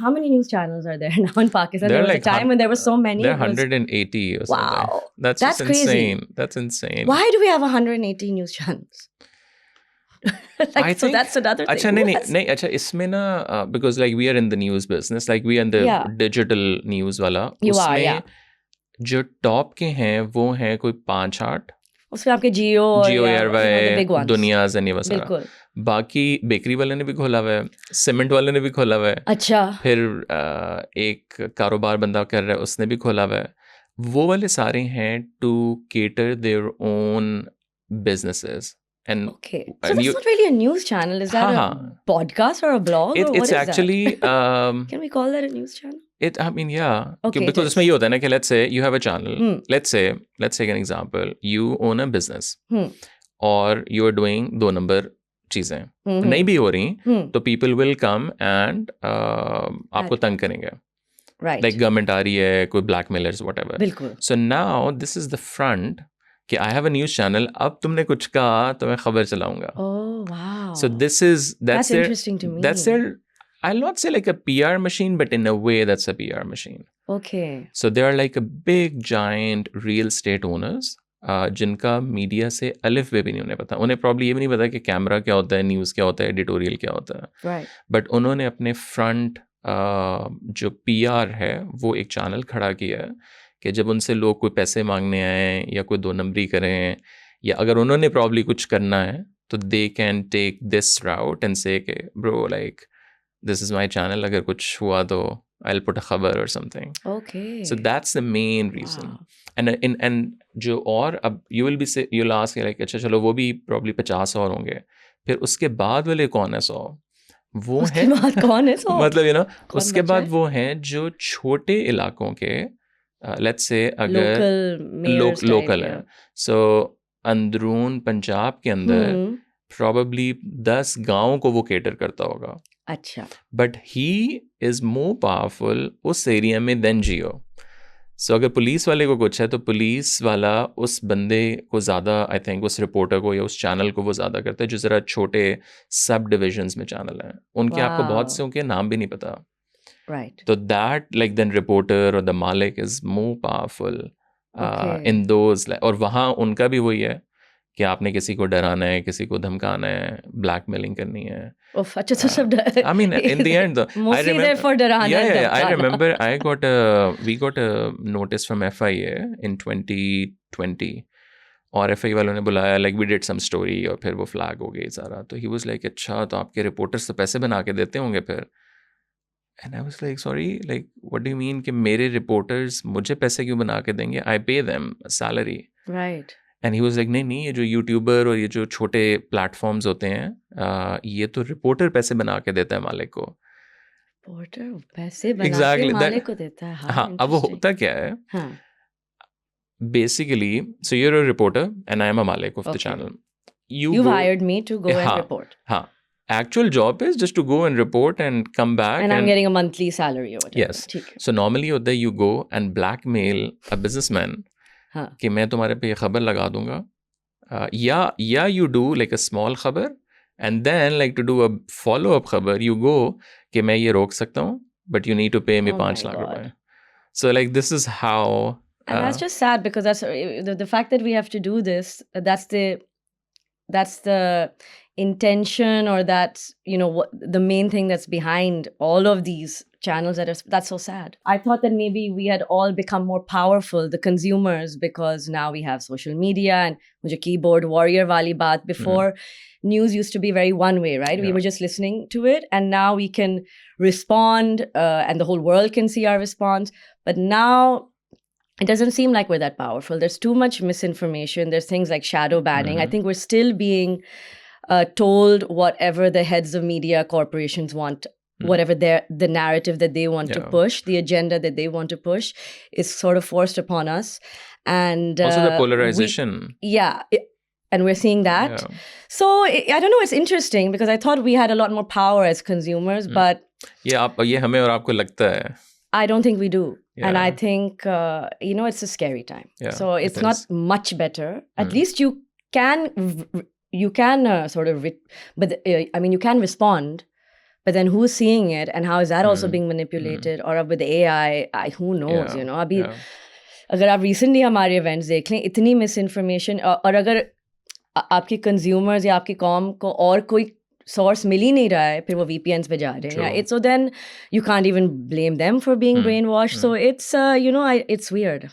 how many news channels are there now in Pakistan? There There are was like a time when there were so many. There are it was- 180 or something. Wow. That's That's just crazy. insane. That's insane. Why do we have 180 news channels? I so think that's another thing. अच्छा Who नहीं has- नहीं अच्छा इसमें ना because like we are in the news business, like we are in the Yeah. digital news वाला, You are, उसमें yeah. जो top के हैं वो हैं कोई 5-8 उसमें आपके जियो और जियो या, you know, the big airways ones. दुनियाज एंड ये वो सारा. बिल्कुल. बाकी बेकरी वाले ने भी खोला हुआ है, सीमेंट वाले ने भी खोला हुआ है, अच्छा. फिर एक कारोबार बंदा कर रहा है उसने भी खोला हुआ है. वो वाले सारे हैं to cater their own businesses. And Okay. So and that's you, not really a news channel. Is that a हाँ. podcast or a blog? Or what it's is actually that? Can we call that a news channel? I mean, yeah. Okay, Because it इसमें ये होता है ना कि let's say you have a channel. Hmm. Let's take an example. You own a business. Hmm. और you are doing 2 number चीजें Mhm. नहीं भी हो रही Hmm. तो people will come and आपको तंग करेंगे. Right. Like government आ रही है, कोई blackmailers whatever. बिल्कुल. So now this is the front कि I have a news channel. अब तुमने कुछ कहा तो मैं खबर चलाऊंगा. Oh wow. So that's That's their, interesting to me. That's their, I'll not say like a PR machine, but in a way that's a PR machine. Okay. So they are like a big giant real estate owners जिनका media से अलिफ बे भी नहीं उन्हें पता. उन्हें probably ये भी नहीं पता कि कैमरा क्या होता है, न्यूज़ क्या होता है, एडिटोरियल क्या होता है. Right. बट उन्होंने अपने फ्रंट जो PR है वो एक चैनल खड़ा किया है कि जब उनसे लोग कोई पैसे मांगने आए या कोई 2 नंबरी करें या अगर उन्होंने प्रॉब्ली कुछ करना है तो they can take this route and say के bro like this is my channel, अगर कुछ हुआ तो I'll put a खबर or something. Okay. So that's the main reason. Wow. And जो और अब you'll ask like अच्छा चलो वो भी probably 50 और होंगे, फिर उसके बाद वाले कौन है 100? वो उसके है बाद कौन है 100? मतलब you know कौन उसके बचा बाद है? वो हैं जो छोटे इलाकों के let's say अगर लोकल हैं, so अंदरून पंजाब के अंदर probably 10 गाँव को वो केटर करता होगा. अच्छा. But he is more powerful उस एरिया में देन जियो. सो अगर पुलिस वाले को कुछ है तो पुलिस वाला उस बंदे को ज़्यादा आई थिंक उस रिपोर्टर को या उस चैनल को वो ज़्यादा करता है जो ज़रा छोटे सब डिविजन्स में चैनल हैं. उनके आपको बहुत से उनके नाम भी नहीं पता. Right. तो दैट लाइक देन रिपोर्टर और द मालिक is more powerful in those. और वहाँ उनका भी वही है कि आपने किसी को डराना है, किसी को धमकाना है, ब्लैकमेलिंग करनी है. अच्छा तो सब I mean, in the end, though, mostly there for डराना. yeah, I remember we got a notice from FIA in 2020. और FIA वालों ने बुलाया, like we did some story और फिर वो flag हो गई सारा. तो he was like, अच्छा तो आपके रिपोर्टर्स तो पैसे बना के देते होंगे फिर. And I was like, sorry, like what do you mean कि मेरे रिपोर्टर्स मुझे पैसे क्यों बना के देंगे? I pay them a salary. Right. And he was like नहीं ये जो यूट्यूबर और ये जो छोटे प्लेटफॉर्म्स होते हैं ये तो रिपोर्टर पैसे बना के देता है मालिक को. रिपोर्टर पैसे बना के मालिक को देता है. हाँ. अब वो होता क्या है basically, so you are a reporter and I am a मालिक of the channel. You've hired me to go and report. हाँ. Actual job is just to go and report and come back. And I'm getting a monthly salary or whatever. Yes. So normally होता है you go and blackmail a businessman. कि मैं तुम्हारे पे ये खबर लगा दूंगा या you do like a small खबर and then like to do a follow up खबर यू गो कि मैं ये रोक सकता हूँ बट यू नीड टू पे मी 5 लाख रुपए. So like this is how. And that's just sad because that's the fact that we have to do this. That's the intention, or that's the main thing that's behind all of these channels that's so sad. I thought that maybe we had all become more powerful, the consumers, because now we have social media and mujhe keyboard warrior wali baat. Before news used to be very one way, right? We were just listening to it, and now we can respond and the whole world can see our response. But now it doesn't seem like we're that powerful. There's too much misinformation. There's things like shadow banning. I think we're still being told whatever the heads of media corporations want, whatever the narrative that they want to push, the agenda that they want to push is sort of forced upon us. And also the polarization. And we're seeing that. So I don't know, it's interesting because I thought we had a lot more power as consumers, but ये हमें और आपको लगता है. I don't think we do. And I think, it's a scary time. So it's not much better. At least you can sort of, but I mean, you can respond, but then who's seeing it and how is that also Hmm. being manipulated? Or अब with AI, who knows, Yeah, you know? अभी yeah. अगर आप recently हमारे events देख लें, इतनी misinformation और अगर आपके consumers या आपकी कॉम को और कोई source मिल ही नहीं रहा है, फिर वो VPNs पे जा रहे हैं. True. So then you can't even blame them for being Hmm. brainwashed. So it's, you know, it's weird.